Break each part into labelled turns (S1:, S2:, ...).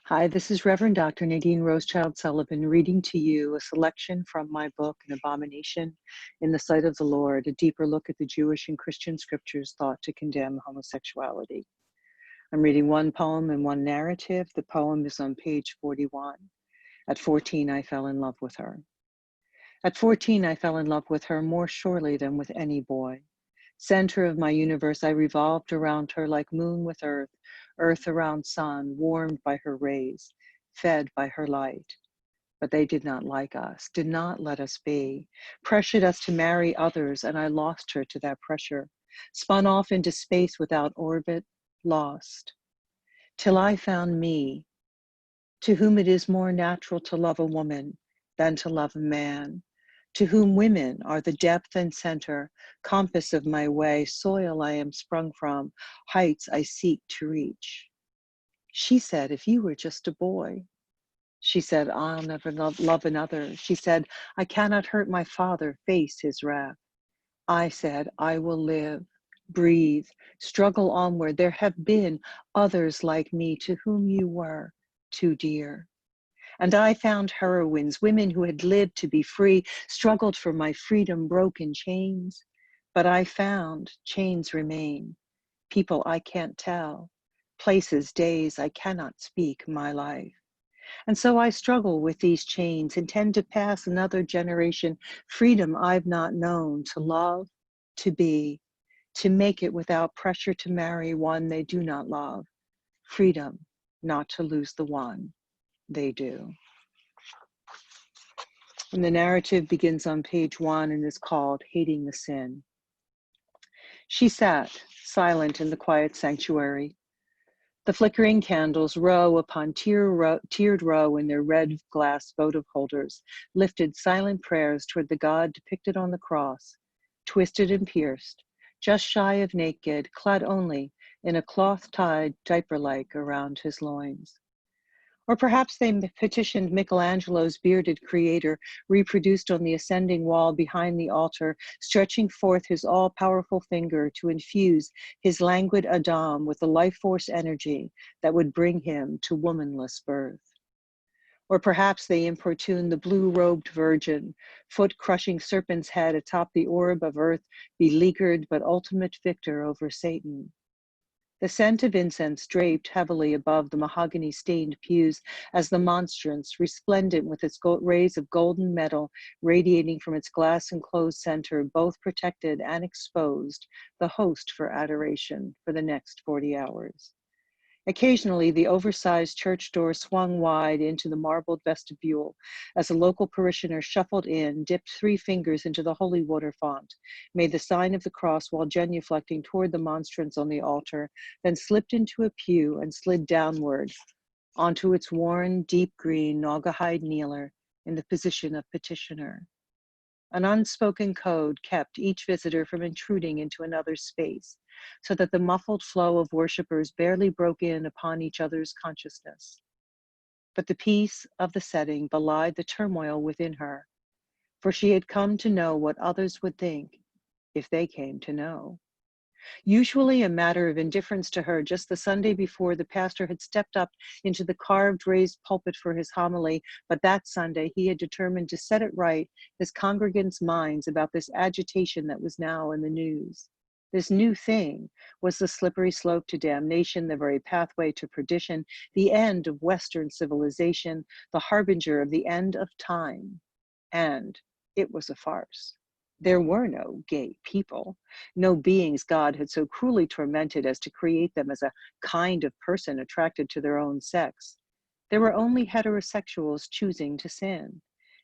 S1: Hi, this is Reverend Dr. Nadine Rosechild-Sullivan reading to you a selection from my book, An Abomination in the Sight of the Lord, a deeper look at the Jewish and Christian scriptures thought to condemn homosexuality. I'm reading one poem and one narrative. The poem is on page 41. At 14, I fell in love with her. At 14, I fell in love with her more surely than with any boy. Center of my universe, I revolved around her like moon with earth, earth around sun, warmed by her rays, fed by her light. But they did not like us, did not let us be, pressured us to marry others, and I lost her to that pressure, spun off into space without orbit, lost. Till I found me, to whom it is more natural to love a woman than to love a man, to whom women are the depth and center, compass of my way, soil I am sprung from, heights I seek to reach. She said, if you were just a boy. She said, I'll never love another. She said, I cannot hurt my father, face his wrath. I said, I will live, breathe, struggle onward. There have been others like me to whom you were too dear. And I found heroines, women who had lived to be free, struggled for my freedom, broken chains. But I found chains remain, people I can't tell, places, days I cannot speak my life. And so I struggle with these chains, intend to pass another generation, freedom I've not known, to love, to be, to make it without pressure to marry one they do not love, freedom not to lose the one they do. And the narrative begins on page 1 and is called Hating the Sin. She sat, silent in the quiet sanctuary. The flickering candles, row upon tiered row in their red glass votive holders, lifted silent prayers toward the God depicted on the cross, twisted and pierced, just shy of naked, clad only in a cloth tied diaper-like around his loins. Or perhaps they petitioned Michelangelo's bearded creator, reproduced on the ascending wall behind the altar, stretching forth his all-powerful finger to infuse his languid Adam with the life force energy that would bring him to womanless birth. Or perhaps they importuned the blue-robed virgin, foot-crushing serpent's head atop the orb of earth, beleaguered but ultimate victor over Satan. The scent of incense draped heavily above the mahogany-stained pews as the monstrance, resplendent with its rays of golden metal radiating from its glass-enclosed center, both protected and exposed the host for adoration for the next 40 hours. Occasionally, the oversized church door swung wide into the marbled vestibule as a local parishioner shuffled in, dipped 3 fingers into the holy water font, made the sign of the cross while genuflecting toward the monstrance on the altar, then slipped into a pew and slid downward onto its worn, deep green, naugahyde kneeler in the position of petitioner. An unspoken code kept each visitor from intruding into another's space, so that the muffled flow of worshipers barely broke in upon each other's consciousness. But the peace of the setting belied the turmoil within her, for she had come to know what others would think if they came to know. Usually a matter of indifference to her, just the Sunday before, the pastor had stepped up into the carved raised pulpit for his homily, but that Sunday he had determined to set it right his congregants' minds about this agitation that was now in the news. This new thing was the slippery slope to damnation, the very pathway to perdition, the end of Western civilization, the harbinger of the end of time. And it was a farce. There were no gay people, no beings God had so cruelly tormented as to create them as a kind of person attracted to their own sex. There were only heterosexuals choosing to sin,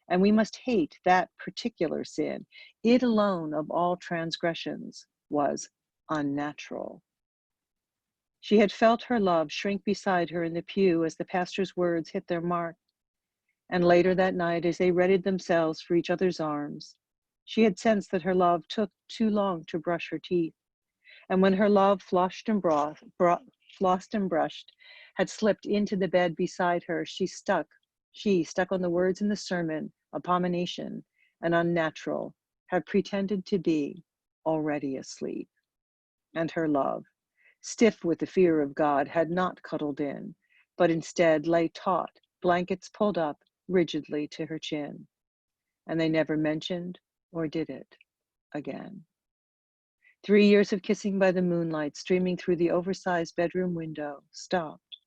S1: and we must hate that particular sin. It alone of all transgressions was unnatural. She had felt her love shrink beside her in the pew as the pastor's words hit their mark. And later that night, as they readied themselves for each other's arms, she had sensed that her love took too long to brush her teeth. And when her love, flushed and flossed and brushed, had slipped into the bed beside her, she stuck on the words in the sermon, abomination and unnatural, had pretended to be already asleep. And her love, stiff with the fear of God, had not cuddled in, but instead lay taut, blankets pulled up rigidly to her chin. And they never mentioned or did it again. 3 years of kissing by the moonlight streaming through the oversized bedroom window stopped.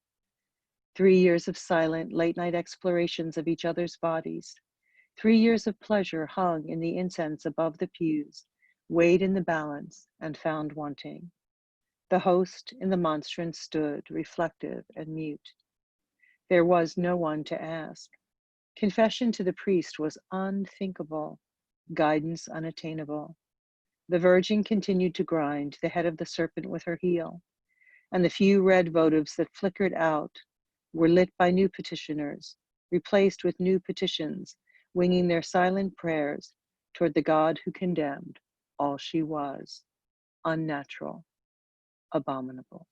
S1: 3 years of silent, late-night explorations of each other's bodies. 3 years of pleasure hung in the incense above the pews, weighed in the balance, and found wanting. The host in the monstrance stood, reflective and mute. There was no one to ask. Confession to the priest was unthinkable, guidance unattainable. The Virgin continued to grind the head of the serpent with her heel, and the few red votives that flickered out were lit by new petitioners, replaced with new petitions, winging their silent prayers toward the God who condemned all she was, unnatural, abominable.